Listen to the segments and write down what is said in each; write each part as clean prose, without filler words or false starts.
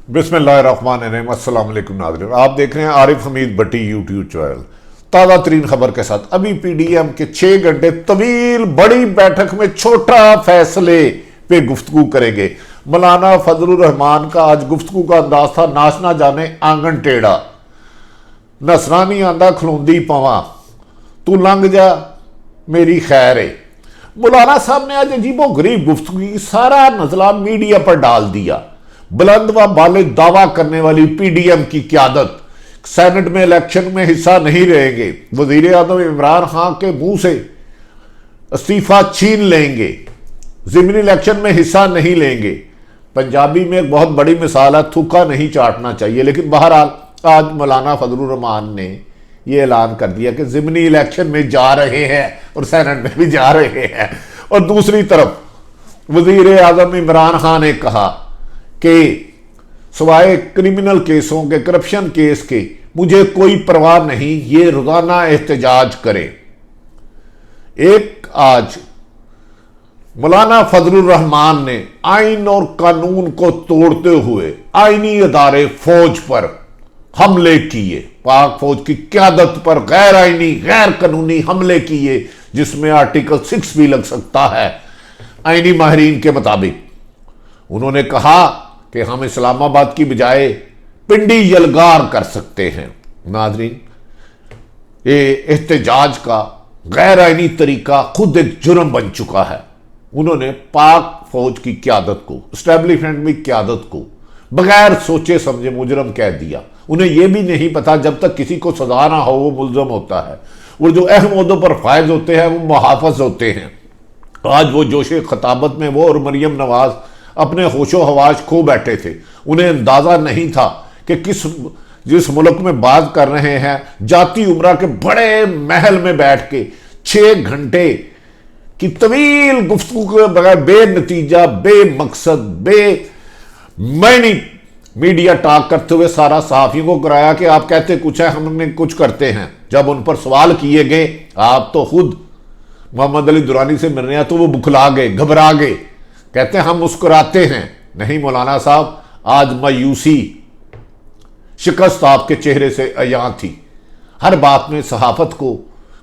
बिस्मिल्लाहिर्रहमानिर्रहीम। अस्सलाम वालेकुम नाज़रीन, आप देख रहे हैं आरिफ हमीद भट्टी यूट्यूब चैनल। ताज़ा तरीन खबर के साथ अभी पीडीएम के 6 घंटे तवील बड़ी बैठक में छोटा फैसले पे गुफ्तगू करेंगे। मौलाना फजलुर रहमान का आज गुफ्तगू का अंदाज था, नाचना जाने आंगन टेढ़ा, नसरानी आंदा खलोंदी पवा, तू लंघ जा मेरी खैर है। मौलाना साहब ने आज अजीबो गरीब गुफ्तगू की सारा नजला मीडिया पर डाल दिया। बुलंद व बाले दावा करने वाली पीडीएम की क्यादत सेनेट में इलेक्शन में हिस्सा नहीं रहेंगे, वजीर आजम इमरान खान के मुंह से इस्तीफा छीन लेंगे, ज़िमनी इलेक्शन में हिस्सा नहीं लेंगे। पंजाबी में एक बहुत बड़ी मिसाल है, थूका नहीं चाटना चाहिए। लेकिन बहरहाल आज मौलाना फजलुर रहमान ने यह ऐलान कर दिया कि ज़िमनी इलेक्शन में जा रहे हैं और सेनेट में भी जा रहे हैं। और दूसरी तरफ वजीर आजम इमरान खान ने कहा कि सवाए क्रिमिनल केसों के, करप्शन केस के, मुझे कोई परवाह नहीं, ये रोजाना एहतजाज करे। एक आज मौलाना फजलुर रहमान ने आइन और कानून को तोड़ते हुए आईनी अदारे फौज पर हमले किए, पाक फौज की क्यादत पर गैर आईनी गैर कानूनी हमले किए, जिसमें आर्टिकल 6 भी लग सकता है आईनी माहिरीन के मुताबिक। उन्होंने कहा कि हम इस्लामाबाद की बजाय पिंडी यलगार कर सकते हैं। नाज़रीन, ये एहतजाज का गैर आईनी तरीका खुद एक जुर्म बन चुका है। उन्होंने पाक फौज की क्यादत को, एस्टेब्लिशमेंट में क्यादत को बगैर सोचे समझे मुजरम कह दिया। उन्हें यह भी नहीं पता जब तक किसी को सजा ना हो वो मुलजम होता है, और जो अहम ओहदों पर फायज होते हैं वो मुहाफ़िज़ होते हैं। आज वो जोशे खताबत में वो और मरियम नवाज अपने होशो हवाश खो बैठे थे। उन्हें अंदाजा नहीं था कि जिस मुल्क में बात कर रहे हैं, जाती उम्रा के बड़े महल में बैठ के 6 घंटे की तवील गुफ्तगू के बगैर बेनतीजा, बेमकसद, बेमैनी मीडिया टॉक करते हुए सारा सहाफियों को कराया कि आप कहते कुछ है, हमने कुछ करते हैं। जब उन पर सवाल किए गए, आप तो खुद मोहम्मद अली दुरानी से मिलने तो वो बुखला गए, घबरा गए, कहते हैं हम मुस्कुराते हैं। नहीं मौलाना साहब, आज मायूसी, शिकस्त आपके चेहरे से अयां थी। हर बात में सहाफत को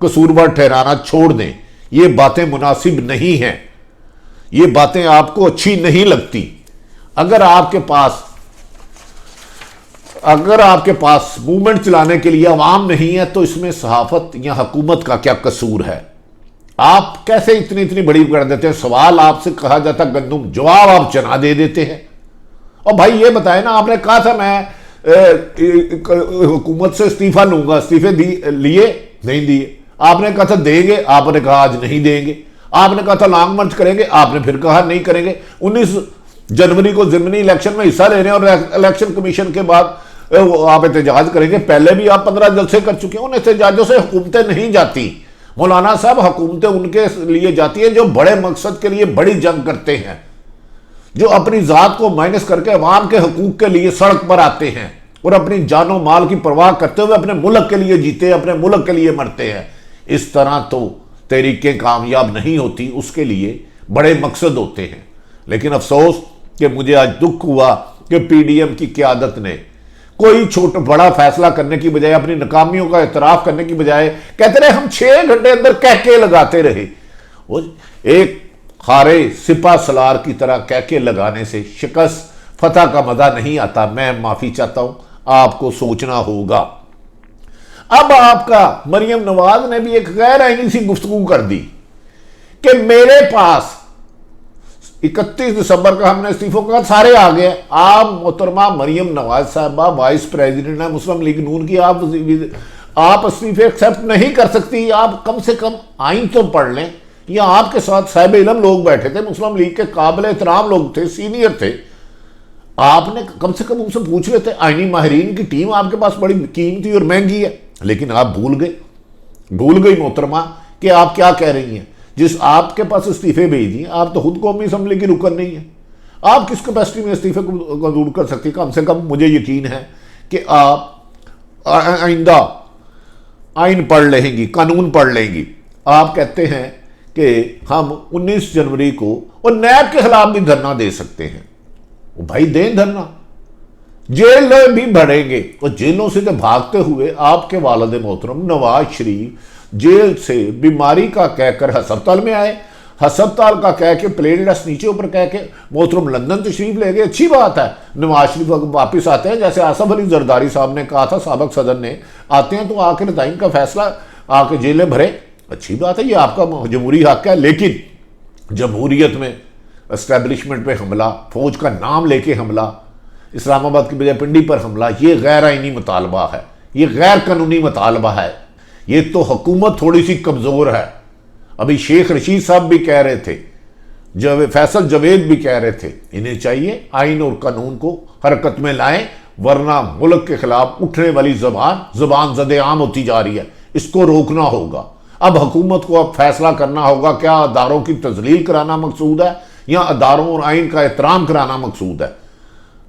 कसूरवार ठहराना छोड़ दें, ये बातें मुनासिब नहीं हैं, ये बातें आपको अच्छी नहीं लगती। अगर आपके पास मूवमेंट चलाने के लिए अवाम नहीं है तो इसमें सहाफत या हुकूमत का क्या कसूर है? आप कैसे इतनी बड़ी कर देते हैं? सवाल आपसे कहा जाता गंदुम, जवाब आप चना दे देते हैं। और भाई ये बताए ना, आपने कहा था मैं हुकूमत से इस्तीफा लूंगा, इस्तीफे लिए नहीं दिए। आपने कहा था देंगे, आपने कहा आज नहीं देंगे। आपने कहा था लॉन्ग मार्च करेंगे, आपने फिर कहा नहीं करेंगे। 19 जनवरी को ज़िमनी इलेक्शन में हिस्सा ले रहे हैं और इलेक्शन कमीशन के बाद आप एहतजाज करेंगे। पहले भी आप 15 जलसे कर चुके हैं। उन एहतजाजों से हुकूमतें नहीं जाती मौलाना साहब, हुकूमतें उनके लिए जाती हैं जो बड़े मकसद के लिए बड़ी जंग करते हैं, जो अपनी जात को माइनस करके अवाम के हकूक के लिए सड़क पर आते हैं और अपनी जानो माल की परवाह करते हुए अपने मुल्क के लिए जीते, अपने मुल्क के लिए मरते हैं। इस तरह तो तहरीकें कामयाब नहीं होती, उसके लिए बड़े मकसद होते हैं। लेकिन अफसोस कि मुझे आज दुख हुआ कि पीडीएम की क़यादत ने कोई छोटा बड़ा फैसला करने की बजाय, अपनी नाकामियों का एतराफ़ करने की बजाय, कहते रहे हम 6 घंटे अंदर कहके लगाते रहे। वो एक खारे सिपा सलार की तरह कहके लगाने से शिकस्त फतह का मजा नहीं आता। मैं माफ़ी चाहता हूं, आपको सोचना होगा। अब आपका मरियम नवाज ने भी एक गैर आईनी सी गुफ्तगू कर दी कि मेरे पास 31 दिसंबर का हमने इस्तीफों का सारे आ गए। आप मोहतरमा मरियम नवाज साहबा वाइस प्रेसिडेंट है मुस्लिम लीग नून की, आप इस्तीफे एक्सेप्ट नहीं कर सकती। आप कम से कम आइन तो पढ़ लें। या आपके साथ साहिब इल्म लोग बैठे थे, मुस्लिम लीग के काबिल एहतराम लोग थे, सीनियर थे, आपने कम से कम उनसे पूछ लेते। आईनी माहिरीन की टीम आपके पास बड़ी कीमती और महंगी है, लेकिन आप भूल गई मोहतरमा कि आप क्या कह रही हैं। जिस आपके पास इस्तीफे भेज दिए, आप तो खुद कौमी असम्बली की रुकन नहीं है, आप किस कैपेसिटी में इस्तीफे को मंजूर कर सकती? कम से कम मुझे यकीन है कि आप आइंदा आइन पढ़ लेंगी, कानून पढ़ लेंगी। आप कहते हैं कि हम 19 जनवरी को और नैब के खिलाफ भी धरना दे सकते हैं। भाई दें धरना, जेल भी बढ़ेंगे। और जेलों से तो भागते हुए आपके वालिद मोहतरम नवाज शरीफ जेल से बीमारी का कहकर हस्पताल में आए, हस्पताल का कह के प्लेन टेस्ट नीचे ऊपर कह के मोहतरम लंदन तशरीफ ले गए। अच्छी बात है, नवाज शरीफ वापस आते हैं, जैसे आसफ अली जरदारी साहब ने कहा था साबिक सदर ने, आते हैं तो आके नताइन का फैसला आके जेलें भरे, अच्छी बात है, ये आपका जमहूरी हक है। लेकिन जमहूरियत में एस्टेब्लिशमेंट पे हमला, फौज का नाम लेके हमला, इस्लामाबाद की बजाय पिंडी पर हमला, ये गैर आइनी मुतालबा है, ये गैर कानूनी मुतालबा है। ये तो हुकूमत थोड़ी सी कमज़ोर है। अभी शेख रशीद साहब भी कह रहे थे, फैसल जवेद भी कह रहे थे, इन्हें चाहिए आइन और कानून को हरकत में लाएं, वरना मुल्क के खिलाफ उठने वाली ज़बान ज़द-ए-आम होती जा रही है, इसको रोकना होगा। अब हुकूमत को अब फैसला करना होगा, क्या अदारों की तजलील कराना मकसूद है या अदारों और आइन का एहतराम कराना मकसूद है।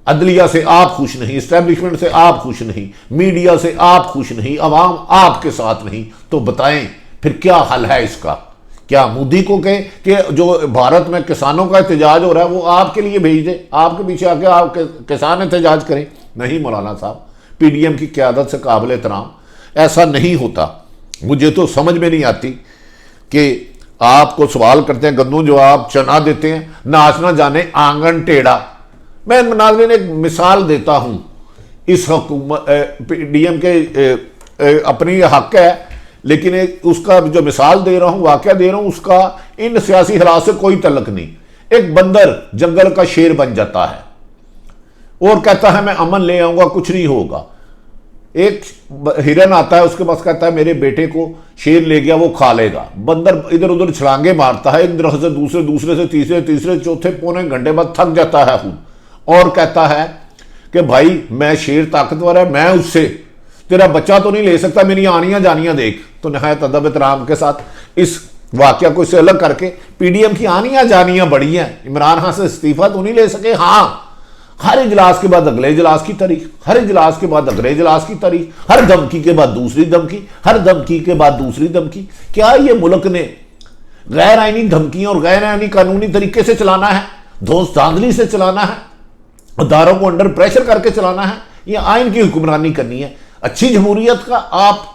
अदलिया से आप खुश नहीं, इस्टेब्लिशमेंट से आप खुश नहीं, मीडिया से आप खुश नहीं, अवाम आपके साथ नहीं, तो बताएं फिर क्या हल है इसका। क्या मोदी को कहे कि जो भारत में किसानों का एहतजाज हो रहा है वो आपके लिए भेज दे, आपके पीछे आके आप किसान एहतजाज करें? नहीं मौलाना साहब, पीडीएम की क़यादत से काबिल एहतराम ऐसा नहीं होता। मुझे तो समझ में नहीं आती कि आपको सवाल करते हैं गंदू जवाब, चना देते हैं, नाच ना जाने आंगन टेढ़ा। मैं नाज़रीन एक मिसाल देता हूं, इस हुकूमत पीडीएम के अपनी हक है, लेकिन उसका जो मिसाल दे रहा हूं, वाक़या दे रहा हूं, उसका इन सियासी हालात से कोई तल्लुक नहीं। एक बंदर जंगल का शेर बन जाता है और कहता है मैं अमन ले आऊंगा, कुछ नहीं होगा। एक हिरन आता है उसके पास, कहता है मेरे बेटे को शेर ले गया, वो खा लेगा। बंदर इधर उधर छलांगे मारता है, एक दरख्त से दूसरे, दूसरे से तीसरे, तीसरे चौथे, पौने घंटे बाद थक जाता है खुद, और कहता है कि भाई मैं शेर ताकतवर है, मैं उससे तेरा बच्चा तो नहीं ले सकता, मेरी आनियां जानियां देख। तो नहायत अदब एहतराम के साथ इस वाकया को इससे अलग करके, पीडीएम की आनियां जानियां बड़ी हैं, इमरान खान से इस्तीफा तो नहीं ले सके। हाँ, हर इजलास के बाद अगले इजलास की तारीख, हर इजलास के बाद अगले इजलास की तारीख, हर धमकी के बाद दूसरी धमकी, हर धमकी के बाद दूसरी धमकी। क्या ये मुल्क ने गैर आइनी धमकियां और गैर आइनी कानूनी तरीके से चलाना है, दोस्त धांधली से चलाना है, अदारों को अंडर प्रेशर करके चलाना है, या आइन की हुक्मरानी करनी है? अच्छी जमहूरियत का आप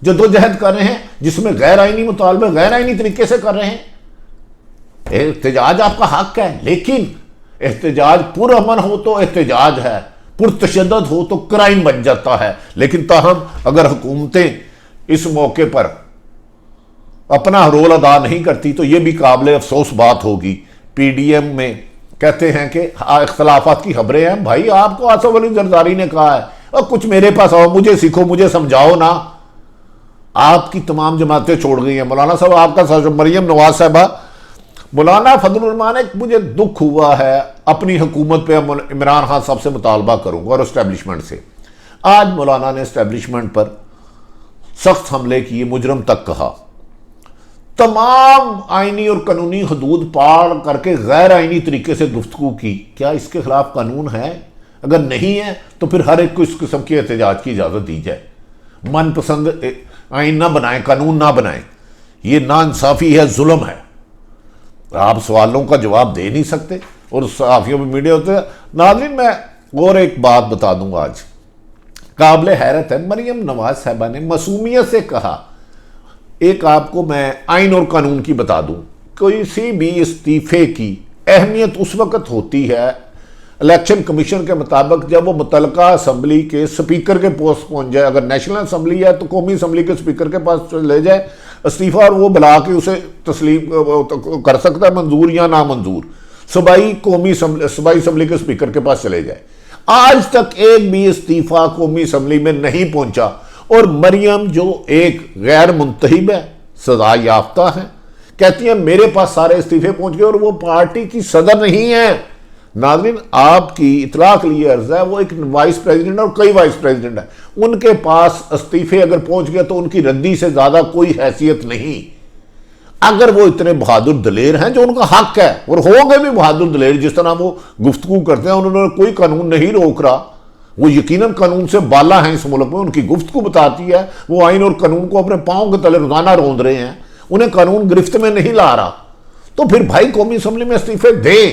जद्दोजहद कर रहे हैं जिसमें गैर आइनी मुतालबे गैर आइनी तरीके से कर रहे हैं। एहतजाज आपका हक है, लेकिन एहतजाज पुरअमन हो तो एहतजाज है, पुरतशद्दुद हो तो क्राइम बन जाता है। लेकिन ताहम अगर हुकूमतें इस मौके पर अपना रोल अदा नहीं करती तो यह भी काबिल अफसोस बात होगी। पीडीएम में कहते हैं कि इख्तलाफात की खबरें हैं। भाई आपको आसफ अली जरदारी ने कहा है और कुछ मेरे पास आओ, मुझे सीखो, मुझे समझाओ ना। आपकी तमाम जमातें छोड़ गई हैं। मौलाना साहब आपका, मरियम नवाज साहबा, मौलाना फजलुर रहमान, एक मुझे दुख हुआ है अपनी हुकूमत पे, इमरान खान साहब से मुतालबा करूंगा और इस्टेब्लिशमेंट से। आज मौलाना ने इस्टेब्लिशमेंट पर सख्त हमले किए, मुजरम तक कहा, तमाम आइनी और कानूनी हदूद पार करके गैर आइनी तरीके से गुफ्तगू की। क्या इसके खिलाफ कानून है? अगर नहीं है तो फिर हर एक को इस किस्म के एहतजाज की इजाज़त दी जाए। मनपसंद आइन ना बनाएं, कानून ना बनाएं, ये नाइंसाफ़ी है, जुल्म है। आप सवालों का जवाब दे नहीं सकते और सहाफ़ियों में मीडिया होते हैं। नाज़रीन, मैं और एक बात बता दूंगा, आज काबिल हैरत है, मरियम नवाज साहबा ने मासूमियत से कहा, एक आपको मैं आइन और कानून की बता दूं, किसी भी इस्तीफे की अहमियत उस वक्त होती है इलेक्शन कमीशन के मुताबिक जब वो मुतलका असम्बली के स्पीकर के पोस्ट पहुंच जाए। अगर नेशनल असम्बली है तो कौमी असम्बली के स्पीकर के पास ले जाए इस्तीफा, और वो बुला के उसे तस्लीम कर सकता है, मंजूर या नामंजूर। सूबाई असम्बली के स्पीकर के पास चले जाए। आज तक एक भी इस्तीफा कौमी असम्बली में नहीं पहुंचा, और मरियम जो एक गैर मुंतहिब है, सजा याफ्ता है, कहती है मेरे पास सारे इस्तीफे पहुंच गए, और वो पार्टी की सदर नहीं है। नाज़रीन, आपकी इतला के लिए अर्ज है, वो एक वाइस प्रेसिडेंट और कई वाइस प्रेसिडेंट है, उनके पास इस्तीफे अगर पहुंच गया तो उनकी रद्दी से ज्यादा कोई हैसियत नहीं। अगर वो इतने बहादुर दलेर हैं, जो उनका हक है, और होंगे भी बहादुर दलेर, जिस तरह वो गुफ्तगू करते हैं, उन्होंने कोई कानून नहीं रोक रहा, वो यकीनन कानून से बाला हैं इस मुल्क में, उनकी गुफ्तगू बताती है वो आइन और कानून को अपने पांव के तले रोजाना रोंद रहे हैं, उन्हें कानून गिरफ्त में नहीं ला रहा। तो फिर भाई कौमी असम्बली में इस्तीफे दे,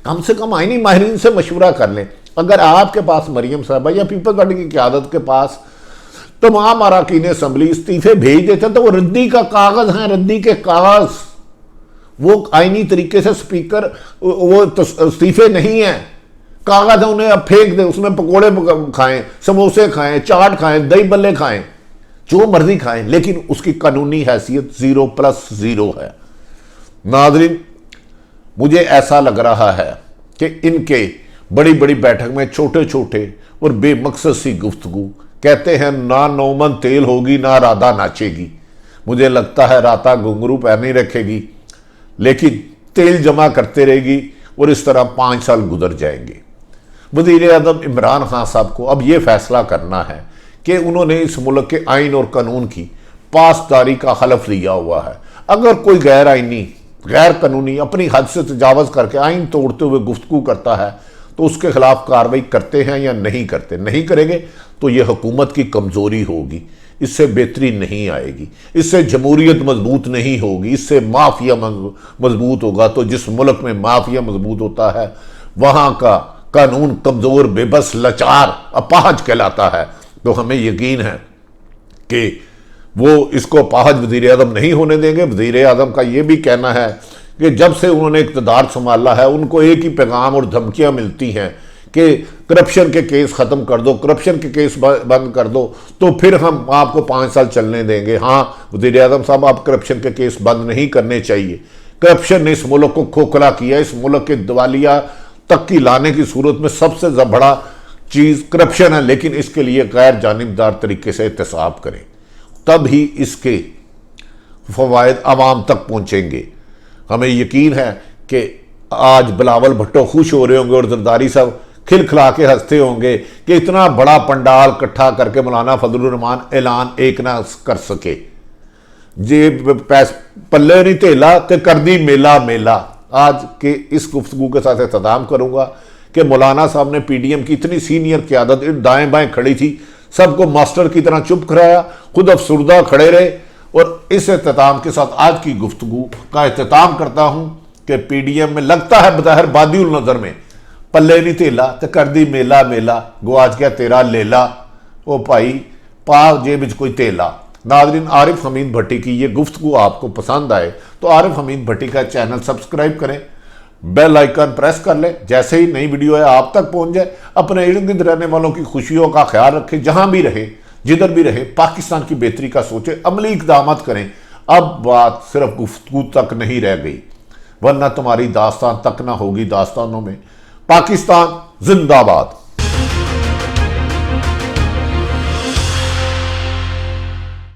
कम से कम आइनी माहिरीन से मशवरा कर लें। اگر آپ کے پاس مریم صاحبہ یا پیپلز پارٹی کی قیادت کے پاس تمام اراکین اسمبلی استعفے بھیج دیتے ہیں تو وہ ردی کا کاغذ ہیں، ردی کے کاغذ، وہ آئینی طریقے سے سپیکر وہ استعفے نہیں ہیں، کاغذ انہیں اب پھینک دیں، اس میں پکوڑے کھائیں، سموسے کھائیں، چاٹ کھائیں، دہی بلے کھائیں، جو مرضی کھائیں، لیکن اس کی قانونی حیثیت 0+0 ہے۔ ناظرین، مجھے ایسا لگ رہا ہے کہ ان کے بڑی بڑی بیٹھک میں چھوٹے چھوٹے اور بے مقصد سی گفتگو، کہتے ہیں نہ نومن تیل ہوگی نہ راتا ناچے گی، مجھے لگتا ہے راتا گھنگرو پہنی رکھے گی لیکن تیل جمع کرتے رہے گی، اور اس طرح 5 سال گزر جائیں گے۔ وزیر اعظم عمران خان صاحب کو اب یہ فیصلہ کرنا ہے کہ انہوں نے اس ملک کے آئین اور قانون کی پاسداری کا حلف لیا ہوا ہے۔ اگر کوئی غیر آئینی، غیر قانونی اپنی حد سے تجاوز کر کے آئین توڑتے ہوئے گفتگو کرتا ہے تو اس کے خلاف کارروائی کرتے ہیں یا نہیں کرتے؟ نہیں کریں گے تو یہ حکومت کی کمزوری ہوگی، اس سے بہتری نہیں آئے گی، اس سے جمہوریت مضبوط نہیں ہوگی، اس سے مافیا مضبوط ہوگا۔ تو جس ملک میں مافیا مضبوط ہوتا ہے وہاں کا قانون کمزور، بے بس، لاچار، اپاہج کہلاتا ہے۔ تو ہمیں یقین ہے کہ وہ اس کو اپاہج وزیر اعظم نہیں ہونے دیں گے۔ وزیر اعظم کا یہ بھی کہنا ہے کہ جب سے انہوں نے اقتدار سنبھالا ہے ان کو ایک ہی پیغام اور دھمکیاں ملتی ہیں کہ کرپشن کے کیس ختم کر دو، کرپشن کے کیس بند کر دو تو پھر ہم آپ کو 5 سال چلنے دیں گے۔ ہاں وزیر اعظم صاحب، آپ کرپشن کے کیس بند نہیں کرنے چاہیے۔ کرپشن نے اس ملک کو کھوکھلا کیا، اس ملک کے دیوالیہ تک کی لانے کی صورت میں سب سے بڑا چیز کرپشن ہے، لیکن اس کے لیے غیر جانبدار طریقے سے احتساب کریں، تب ہی اس کے فوائد عوام تک پہنچیں گے۔ ہمیں یقین ہے کہ آج بلاول بھٹو خوش ہو رہے ہوں گے اور زرداری صاحب کھل کھلا کے ہنستے ہوں گے کہ اتنا بڑا پنڈال اکٹھا کر کے مولانا فضل الرحمان اعلان ایک نہ کر سکے، جی پلے نہیں تھیلا تے کر دی میلہ میلہ۔ آج کے اس گفتگو کے ساتھ اختتام کروں گا کہ مولانا صاحب نے پی ڈی ایم کی اتنی سینئر قیادت دائیں بائیں کھڑی تھی، سب کو ماسٹر کی طرح چپ کرایا، خود افسردہ کھڑے رہے، اور اس اختتام کے ساتھ آج کی گفتگو کا اختتام کرتا ہوں کہ پی ڈی ایم میں لگتا ہے بظاہر بادی النظر میں پلے نہیں تھیلا تے کر دی میلہ میلہ، گواچ گیا تیرا لیلا، او بھائی پا جیب وچ کوئی تیلا۔ ناظرین، عارف حمید بھٹی کی یہ گفتگو آپ کو پسند آئے تو عارف حمید بھٹی کا چینل سبسکرائب کریں، بیل آئیکن پریس کر لیں، جیسے ہی نئی ویڈیو ہے آپ تک پہنچ جائے۔ اپنے ارد گرد رہنے والوں کی خوشیوں کا خیال رکھیں، جہاں بھی رہیں، جدھر بھی رہیں، پاکستان کی بہتری کا سوچیں، عملی اقدامات کریں۔ اب بات صرف گفتگو تک نہیں رہ گئی، ورنہ تمہاری داستان تک نہ ہوگی داستانوں میں۔ پاکستان زندہ باد۔